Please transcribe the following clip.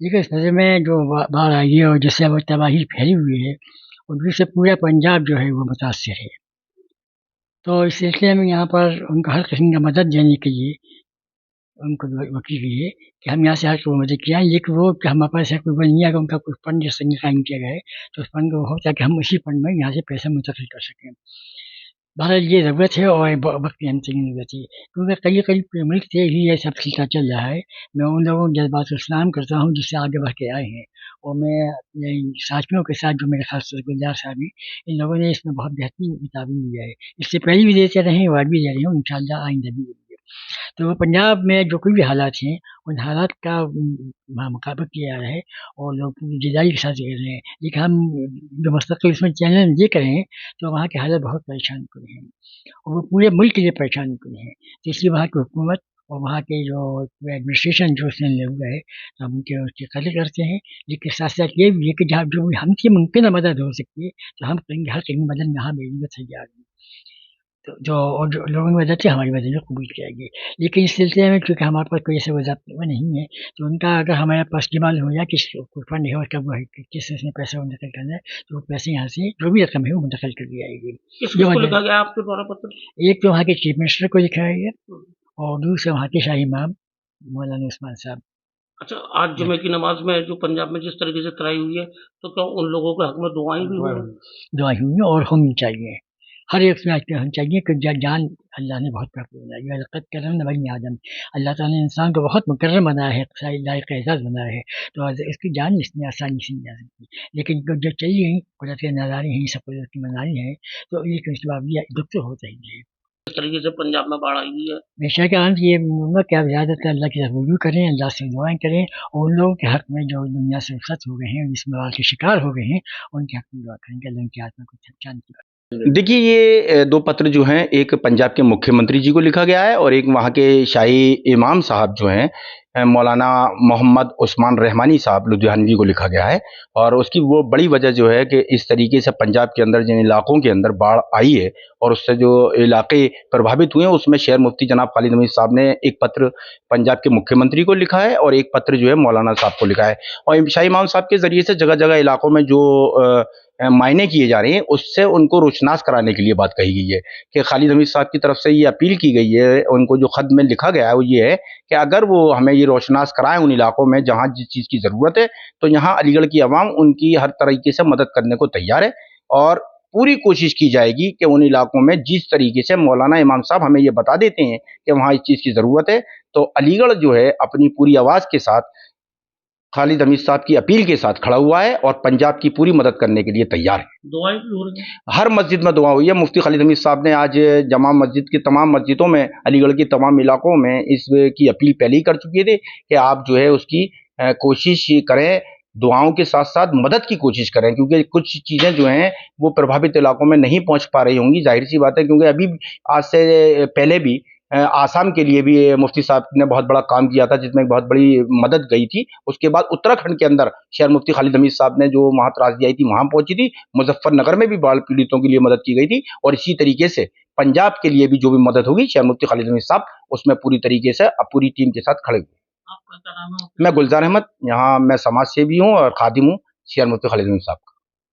देखिए इस वजह में जो बाढ़ आई है और जिससे अब तबाही फैली हुई है और जिससे पूरा पंजाब जो है वो मुतासर है। तो इस सिलसिले में यहाँ पर उनको हर किस्म की मदद देने के लिए उनको वकील लिए कि हम यहाँ से हर कोई मदद किया, लेकिन वो कि हमारे पास ऐसा कोई वो नहीं है कि उनका कोई फंड जिस तरह कायम किया गया है, तो उस फंड को हो ताकि हम उसी फंड में यहाँ से पैसा मुंतकिल कर सकें। बहरहाल ये ज़रूरत है और वक्त की हमतनी ज़रूरत है, क्योंकि करीब मुल्क से ही ये सब सिलसिला चल रहा है। मैं उन लोगों के जज्बात को सलाम करता हूँ जिससे आगे बढ़ के आए हैं, और मैं अपने साथियों के साथ जो मेरे खास गुलजार साहब हैं, इन लोगों ने इसमें बहुत बेहतरीन ताबीन दिया है। इससे पहले भी देते रहे हैं और आज भी दे रहे हैं, इंशाअल्लाह आइंदा भी देंगे। तो पंजाब में जो कोई भी हालात हैं, उन हालात का मुकाबला किया जा रहा है और लोग पूरी जुदाई के साथ रह रहे हैं। लेकिन हम जो मुस्तकिल इसमें चैनल देख रहे हैं, तो वहाँ के हालात बहुत परेशान कुन हैं और वो पूरे मुल्क के लिए परेशान कुन हैं। तो इसलिए वहाँ की हुकूमत और वहाँ के जो एडमिनिस्ट्रेशन जो उसने लिया हुआ है, तो हम उनके उसकी कदर करते हैं। लेकिन साथ साथ ये भी है कि जहाँ जो हमसे मुमकिन मदद हो सकती है, तो हम करेंगे, हर कहीं मदद में यहाँ भेजने को तैयार हैं। तो जो लोगों की मदद से हमारी मदद कबूल की जाएगी। लेकिन इस सिलसिले में चूँकि हमारे पास कोई ऐसे वो नहीं है, तो उनका अगर हमारे पास ये मालूम हो जाए कि कोई फंड है और कब वो है, किस उसमें पैसा मुंतकिल करना है, तो वो पैसे यहाँ से जो भी रकम है वो मुंतकिल कर दी जाएगी। किसको लिखा गया आपके द्वारा पत्र? एक तो वहाँ के चीफ मिनिस्टर को लिखा है और दूसरा वहाँ के शाही इमाम मौलाना उस्मान साहब। अच्छा, आज जुमे की नमाज में जो पंजाब में जिस तरीके से तराई हुई है, तो क्या उन लोगों के हक में दुआएं भी हुई? दुआएं हुई और होनी चाहिए, हर एक से होनी चाहिए कि जान अल्लाह ने बहुत भरपूर बनाई है। लक़द करमना बनी आदम, अल्लाह ताला ने इंसान को बहुत मुकर्रम बनाया है, लायक एज़ाज़ बनाया है, तो इसकी जान इसमें आसानी से नहीं जा सकती। लेकिन जो चली गई कुदरत की नादानी है, सब कुदरत की मनाही है, तो एक इसके बावजूद दुख तो होता ही है। इस तरीके से पंजाब में बाढ़ आई हुई है। हमेशा का अंत ये होगा कि आप ज़्यादातर अल्लाह की तरफ रुजू करें, अल्लाह से दुआएं करें और उन लोगों के हक में जो दुनिया से रुखसत हो गए हैं, इस बवाल के शिकार हो गए हैं, उनके हक में दुआ करें कि अल्लाह उनकी आत्मा को शांति बख्शे। देखिए ये दो पत्र जो हैं, एक पंजाब के मुख्यमंत्री जी को लिखा गया है और एक वहाँ के शाही इमाम साहब जो हैं मौलाना मोहम्मद उस्मान रहमानी साहब लुधियानवी को लिखा गया है। और उसकी वो बड़ी वजह जो है कि इस तरीके से पंजाब के अंदर जिन इलाकों के अंदर बाढ़ आई है और उससे जो इलाके प्रभावित हुए हैं, उसमें शहर मुफ्ती जनाब खालिद हमीद साहब ने एक पत्र पंजाब के मुख्यमंत्री को लिखा है और एक पत्र जो है मौलाना साहब को लिखा है। और शाही इमाम साहब के ज़रिए से जगह जगह इलाकों में जो मायने किए जा रहे हैं, उससे उनको रोशनास कराने के लिए बात कही गई है कि खालिद हमीद साहब की तरफ से ये अपील की गई है, उनको जो ख़त में लिखा गया है वो ये है कि अगर वो हमें ये रोशनास कराएं उन इलाकों में जहाँ जिस चीज़ की ज़रूरत है, तो यहाँ अलीगढ़ की आवाम उनकी हर तरीके से मदद करने को तैयार है और पूरी कोशिश की जाएगी कि उन इलाकों में जिस तरीके से मौलाना इमाम साहब हमें ये बता देते हैं कि वहाँ इस चीज़ की ज़रूरत है, तो अलीगढ़ जो है अपनी पूरी आवाज़ के साथ खालिद हमीद साहब की अपील के साथ खड़ा हुआ है और पंजाब की पूरी मदद करने के लिए तैयार है। दुआएं भी हो रही हैं। हर मस्जिद में दुआ हुई है। मुफ्ती खालिद हमीद साहब ने आज जमा मस्जिद की तमाम मस्जिदों में, अलीगढ़ की तमाम इलाकों में इस की अपील पहले ही कर चुके थे कि आप जो है उसकी कोशिश करें, दुआओं के साथ साथ मदद की कोशिश करें, क्योंकि कुछ चीज़ें जो हैं वो प्रभावित इलाकों में नहीं पहुंच पा रही होंगी, जाहिर सी बात है, क्योंकि अभी आज से पहले भी आसाम के लिए भी मुफ्ती साहब ने बहुत बड़ा काम किया था जिसमें बहुत बड़ी मदद गई थी। उसके बाद उत्तराखंड के अंदर शहर मुफ्ती खालिद हमीद साहब ने जो वहाँ त्रासदी आई थी वहाँ पहुंची थी। मुजफ्फरनगर में भी बाढ़ पीड़ितों के लिए मदद की गई थी और इसी तरीके से पंजाब के लिए भी जो भी मदद होगी शहर मुफ्ती खालिद हमीद साहब उसमें पूरी तरीके से पूरी टीम के साथ खड़े हुए। आपका क्या नाम है? मैं गुलजार अहमद, यहाँ मैं समाज सेवी हूँ और खादिम हूँ शहर मुफ्ती खालिद हमीद साहब का।